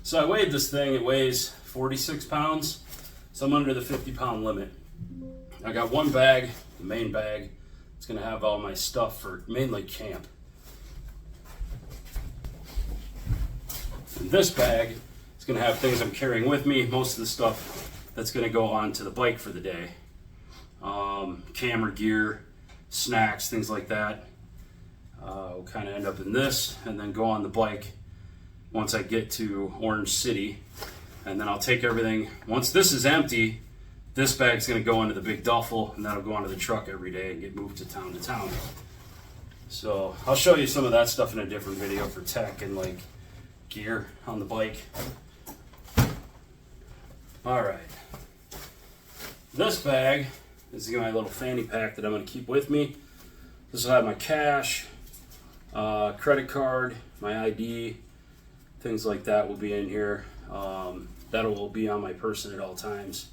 So I weighed this thing, it weighs 46 pounds, so I'm under the 50-pound limit. I got one bag, the main bag. It's gonna have all my stuff for mainly camp. And this bag is gonna have things I'm carrying with me, most of the stuff that's gonna go onto the bike for the day. Camera gear, snacks, things like that. Will kind of end up in this and then go on the bike once I get to Orange City. And then I'll take everything, once this is empty, this bag's gonna go into the big duffel and that'll go onto the truck every day and get moved to town. So I'll show you some of that stuff in a different video for tech and like gear on the bike. All right, this bag is my little fanny pack that I'm gonna keep with me. This will have my cash, credit card, my ID, things like that will be in here. That will be on my person at all times,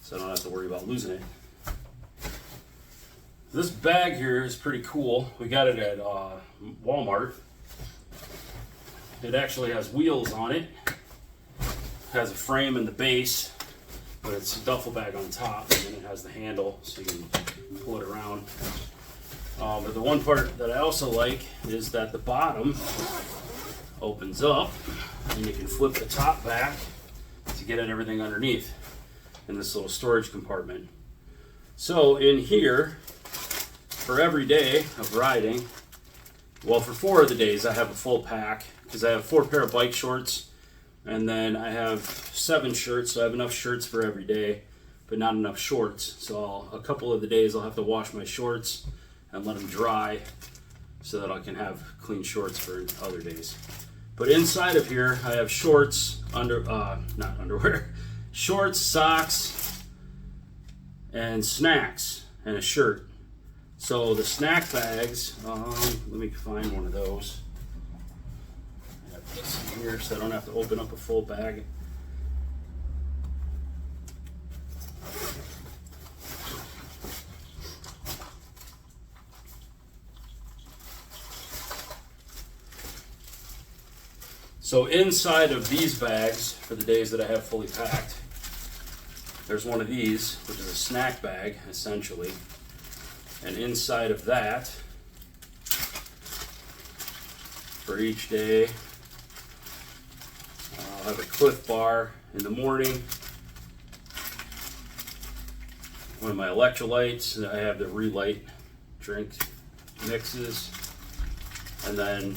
so I don't have to worry about losing it. This bag here is pretty cool. We got it at Walmart. It actually has wheels on it. It has a frame in the base, but it's a duffel bag on top, and then it has the handle so you can pull it around. But the one part that I also like is that the bottom opens up and you can flip the top back to get at everything underneath in this little storage compartment. So in here, for every day of riding, well, for 4 of the days I have a full pack because I have 4 pair of bike shorts, and then I have 7 shirts, so I have enough shirts for every day, but not enough shorts. So a couple of the days I'll have to wash my shorts and let them dry so that I can have clean shorts for other days. But inside of here, I have shorts, not underwear, shorts, socks, and snacks, and a shirt. So the snack bags, let me find one of those. I have this in here so I don't have to open up a full bag. So inside of these bags, for the days that I have fully packed, there's one of these, which is a snack bag, essentially. And inside of that, for each day, I'll have a Cliff Bar in the morning, one of my electrolytes, and I have the Relight drink mixes, and then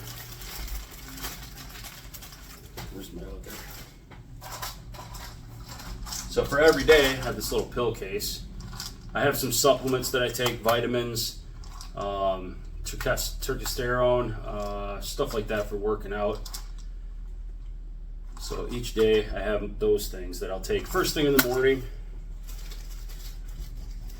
where's my other? So for every day, I have this little pill case. I have some supplements that I take, vitamins, testosterone, stuff like that for working out. So each day I have those things that I'll take first thing in the morning.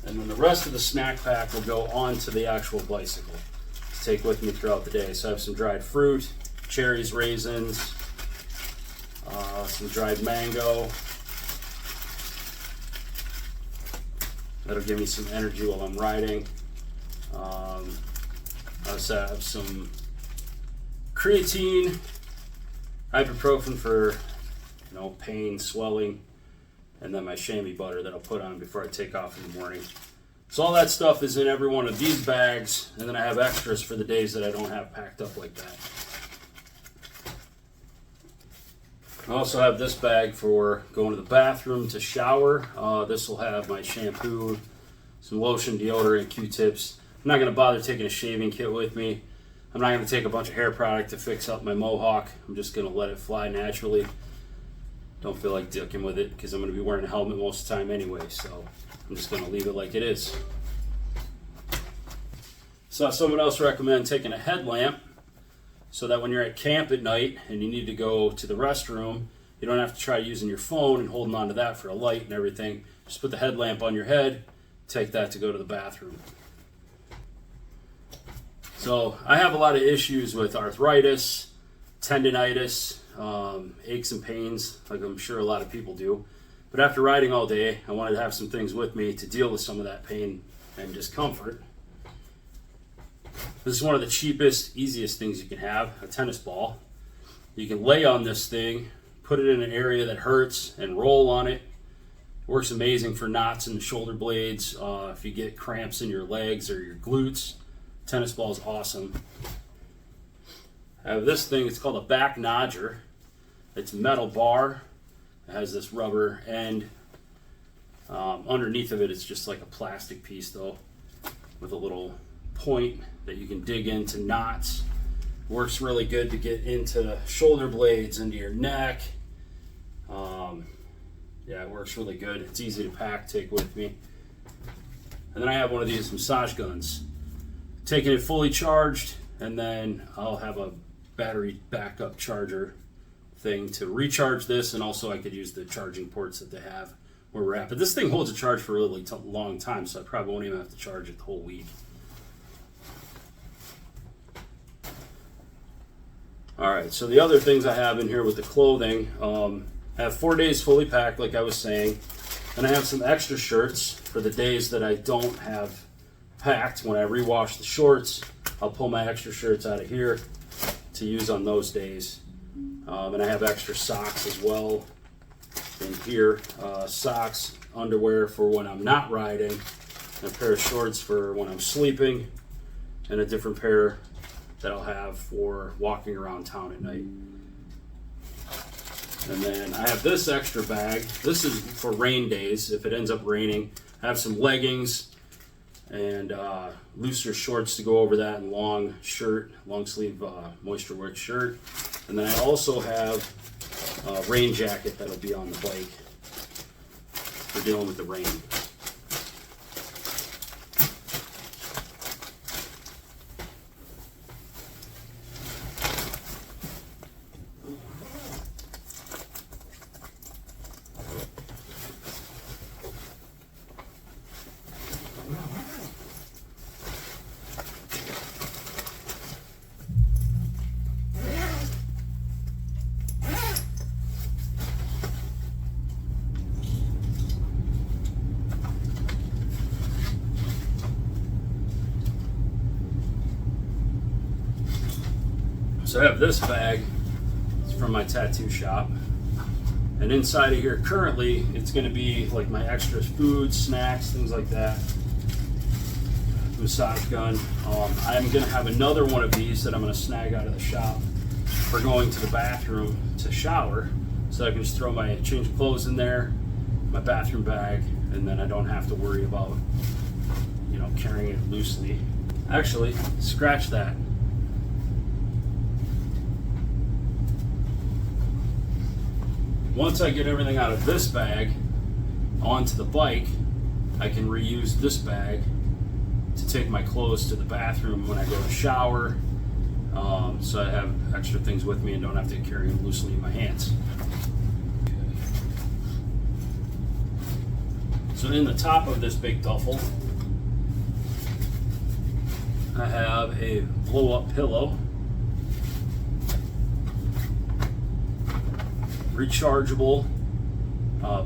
And then the rest of the snack pack will go onto the actual bicycle to take with me throughout the day. So I have some dried fruit, cherries, raisins, some dried mango. That'll give me some energy while I'm riding. I also have some creatine, ibuprofen for pain, swelling, and then my chamois butter that I'll put on before I take off in the morning. So all that stuff is in every one of these bags, and then I have extras for the days that I don't have packed up like that. I also have this bag for going to the bathroom to shower. This will have my shampoo, some lotion, deodorant, Q-tips. I'm not going to bother taking a shaving kit with me. I'm not going to take a bunch of hair product to fix up my mohawk. I'm just going to let it fly naturally. Don't feel like dicking with it because I'm going to be wearing a helmet most of the time anyway, so I'm just going to leave it like it is. So someone else recommend taking a headlamp so that when you're at camp at night and you need to go to the restroom, you don't have to try using your phone and holding on to that for a light and everything. Just put the headlamp on your head, take that to go to the bathroom. So I have a lot of issues with arthritis, tendinitis, aches and pains, like I'm sure a lot of people do. But after riding all day, I wanted to have some things with me to deal with some of that pain and discomfort. This is one of the cheapest, easiest things you can have, a tennis ball. You can lay on this thing, put it in an area that hurts and roll on it. Works amazing for knots in the shoulder blades. If you get cramps in your legs or your glutes, tennis ball is awesome. I have this thing, it's called a back nodger. It's a metal bar. It has this rubber end. Underneath of it, it's just like a plastic piece though, with a little point that you can dig into knots. Works really good to get into shoulder blades, into your neck. Yeah, it works really good. It's easy to pack, take with me. And then I have one of these massage guns. Taking it fully charged, and then I'll have a battery backup charger thing to recharge this, and also I could use the charging ports that they have where we're at. But this thing holds a charge for a really long time, so I probably won't even have to charge it the whole week. Alright, so the other things I have in here with the clothing, I have 4 days fully packed, like I was saying, and I have some extra shirts for the days that I don't have packed. When I rewash the shorts, I'll pull my extra shirts out of here to use on those days. And I have extra socks as well in here. Socks, underwear for when I'm not riding, and a pair of shorts for when I'm sleeping, and a different pair that I'll have for walking around town at night. And then I have this extra bag. This is for rain days, if it ends up raining. I have some leggings and looser shorts to go over that, and long shirt, long sleeve moisture wick shirt. And then I also have a rain jacket that'll be on the bike for dealing with the rain. So I have this bag, it's from my tattoo shop, and inside of here currently it's going to be like my extra food, snacks, things like that. Massage gun. I'm going to have another one of these that I'm going to snag out of the shop for going to the bathroom to shower, so I can just throw my change of clothes in there, my bathroom bag, and then I don't have to worry about, you know, carrying it loosely. Actually, scratch that. Once I get everything out of this bag onto the bike, I can reuse this bag to take my clothes to the bathroom when I go to shower, so I have extra things with me and don't have to carry them loosely in my hands. So in the top of this big duffel, I have a blow-up pillow, rechargeable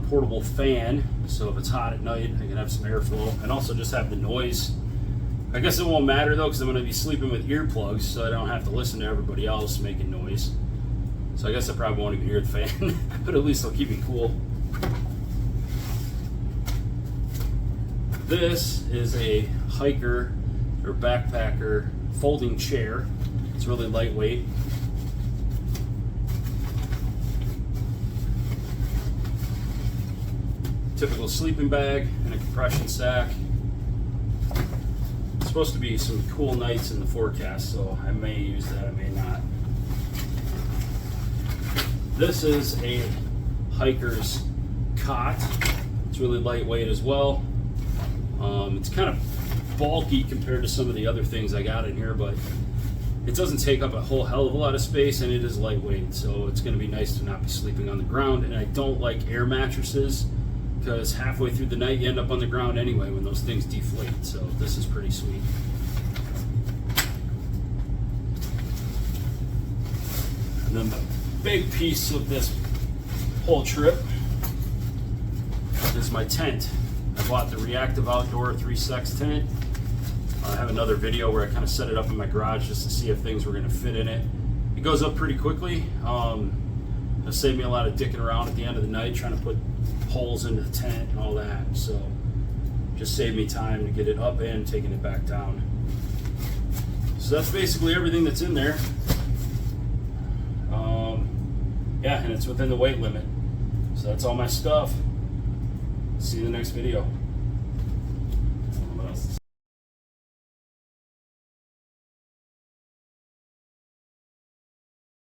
portable fan, so if it's hot at night I can have some airflow, and also just have the noise. I guess it won't matter though, because I'm going to be sleeping with earplugs, so I don't have to listen to everybody else making noise. So I guess I probably won't even hear the fan, but at least it'll keep me cool. This is a hiker or backpacker folding chair. It's really lightweight. Typical sleeping bag and a compression sack. It's supposed to be some cool nights in the forecast, so I may use that, I may not. This is a hiker's cot. It's really lightweight as well. It's kind of bulky compared to some of the other things I got in here, but it doesn't take up a whole hell of a lot of space, and it is lightweight, so it's going to be nice to not be sleeping on the ground. And I don't like air mattresses, because halfway through the night you end up on the ground anyway when those things deflate, so this is pretty sweet. And then the big piece of this whole trip is my tent. I bought the Reactive Outdoor 3-Sex tent. I have another video where I kind of set it up in my garage just to see if things were going to fit in it. It goes up pretty quickly. It saved me a lot of dicking around at the end of the night trying to put holes into the tent and all that. So just saved me time to get it up and taking it back down. So that's basically everything that's in there. Yeah, and it's within the weight limit. So that's all my stuff. See you in the next video.